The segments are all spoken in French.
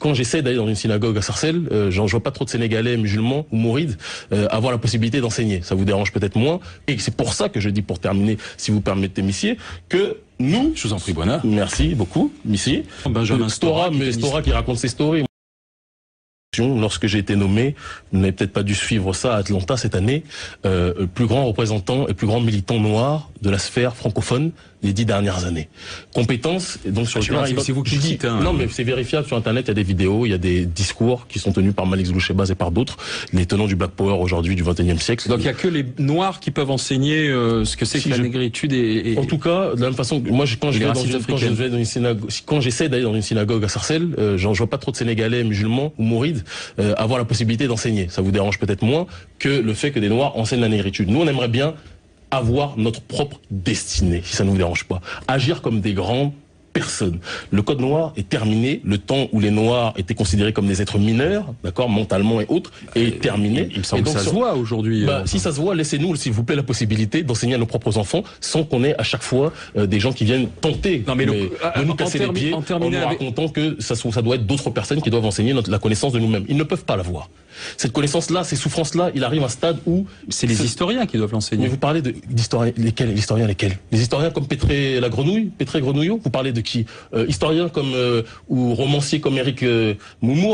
Quand j'essaie d'aller dans une synagogue à Sarcelles, je vois pas trop de Sénégalais, musulmans ou mourides avoir la possibilité d'enseigner. Ça vous dérange peut-être moins. Et c'est pour ça que je dis, pour terminer, si vous permettez, Missier, que nous... Je vous en prie, Bouana. Merci beaucoup, Missier. Benjamin Stora qui raconte ses stories. Lorsque j'ai été nommé, vous n'avez peut-être pas dû suivre ça à Atlanta cette année, plus grand représentant et plus grand militant noir de la sphère francophone des 10 dernières années. Compétences, et donc sur le terrain... C'est vous qui dites. Hein. Non, mais c'est vérifiable sur Internet, il y a des vidéos, il y a des discours qui sont tenus par Malik Zlouchebaz et par d'autres, les tenants du Black Power aujourd'hui du 21e siècle. Donc il n'y a que les Noirs qui peuvent enseigner ce que c'est que la négritude et... En tout cas, de la même façon, moi quand j'essaie d'aller dans une synagogue à Sarcelles, je vois pas trop de Sénégalais, musulmans ou mourides avoir la possibilité d'enseigner. Ça vous dérange peut-être moins que le fait que des Noirs enseignent la négritude. Nous, on aimerait bien avoir notre propre destinée, si ça ne vous dérange pas. Agir comme des grandes personnes. Le code noir est terminé. Le temps où les Noirs étaient considérés comme des êtres mineurs, d'accord, mentalement et autres, est terminé. Il me semble que ça se voit aujourd'hui. Si ça se voit, laissez-nous, s'il vous plaît, la possibilité d'enseigner à nos propres enfants sans qu'on ait à chaque fois des gens qui viennent tenter de nous casser les pieds en nous racontant que ça doit être d'autres personnes qui doivent enseigner la connaissance de nous-mêmes. Ils ne peuvent pas l'avoir. Cette connaissance-là, ces souffrances-là, il arrive à un stade où... C'est les historiens qui doivent l'enseigner. Mais vous parlez d'historiens, lesquels? Les historiens comme Pétré Grenouillot? Vous parlez de qui? Historiens comme, ou romanciers comme Éric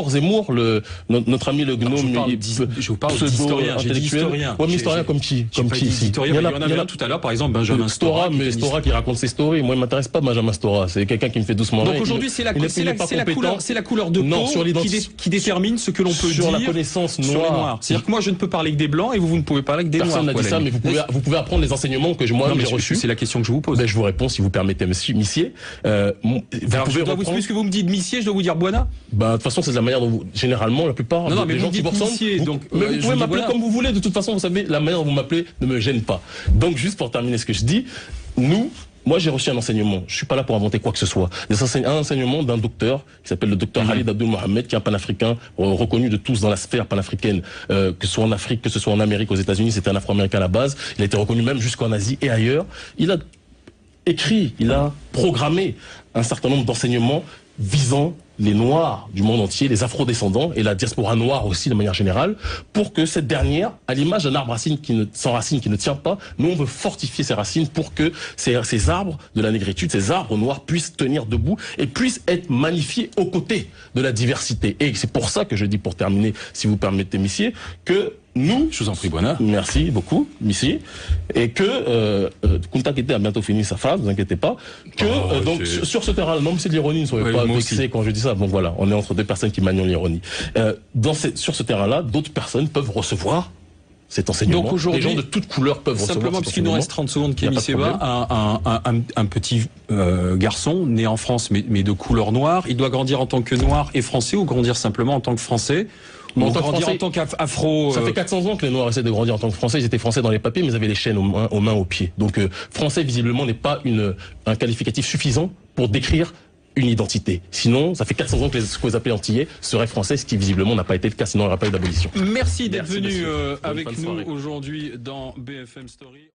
Zemmour, notre ami le gnome... Je vous parle d'historiens, j'ai dit historiens. Ouais, mais historiens comme qui? Il y en avait un tout à l'heure, par exemple, Benjamin Stora. Stora qui raconte ses stories. Moi, il m'intéresse pas Benjamin Stora. C'est quelqu'un qui me fait doucement. Donc aujourd'hui, c'est la couleur de peau qui détermine ce que l'on peut dire noire. C'est-à-dire que moi je ne peux parler que des blancs et vous ne pouvez parler que des noirs. Personne n'a dit ça, mais vous pouvez apprendre les enseignements que moi j'ai reçus. C'est la question que je vous pose. Ben, je vous réponds si vous permettez, Missier. Puisque vous me dites Missier, je dois vous dire Bouana. Bah de toute façon c'est de la manière dont vous, généralement la plupart des gens qui vous ressemblent. Mais vous pouvez m'appeler comme vous voulez. De toute façon, vous savez, la manière dont vous m'appelez ne me gêne pas. Donc juste pour terminer ce que je dis, moi, j'ai reçu un enseignement. Je suis pas là pour inventer quoi que ce soit. Un enseignement d'un docteur qui s'appelle le docteur Khalid Abdul Mohamed, qui est un panafricain reconnu de tous dans la sphère panafricaine, que ce soit en Afrique, que ce soit en Amérique, aux États-Unis. C'était un Afro-Américain à la base. Il a été reconnu même jusqu'en Asie et ailleurs. Il a écrit, il a programmé un certain nombre d'enseignements visant les Noirs du monde entier, les Afro-descendants et la diaspora noire aussi de manière générale, pour que cette dernière, à l'image d'un arbre sans racine qui ne tient pas, nous on veut fortifier ces racines pour que ces arbres de la négritude, ces arbres noirs puissent tenir debout et puissent être magnifiés aux côtés de la diversité. Et c'est pour ça que je dis, pour terminer, si vous permettez, Missier, que nous... Je vous en prie, Bouana. Merci beaucoup, Missier. Et que Kunta Kinte a bientôt fini sa phrase, ne vous inquiétez pas. Que donc sur ce terrain, non, mais c'est de l'ironie, ne soyez pas vexés quand je dis ça. Bon voilà, on est entre deux personnes qui manient l'ironie. Sur ce terrain-là, d'autres personnes peuvent recevoir cet enseignement. Donc aujourd'hui, les gens de toutes couleurs peuvent recevoir. Simplement, puisqu'il nous reste 30 secondes, Kémy Séba, un petit garçon né en France, mais de couleur noire, il doit grandir en tant que noir et français ou grandir simplement en tant que français? En tant qu'afro... Ça fait 400 ans que les Noirs essaient de grandir en tant que Français. Ils étaient Français dans les papiers, mais ils avaient les chaînes aux mains, aux pieds. Donc Français, visiblement, n'est pas un qualificatif suffisant pour décrire une identité. Sinon, ça fait 400 ans que ce que vous appelez Antillais serait français, ce qui visiblement n'a pas été le cas, sinon il n'y aurait pas eu d'abolition. Merci d'être venu avec nous aujourd'hui dans BFM Story.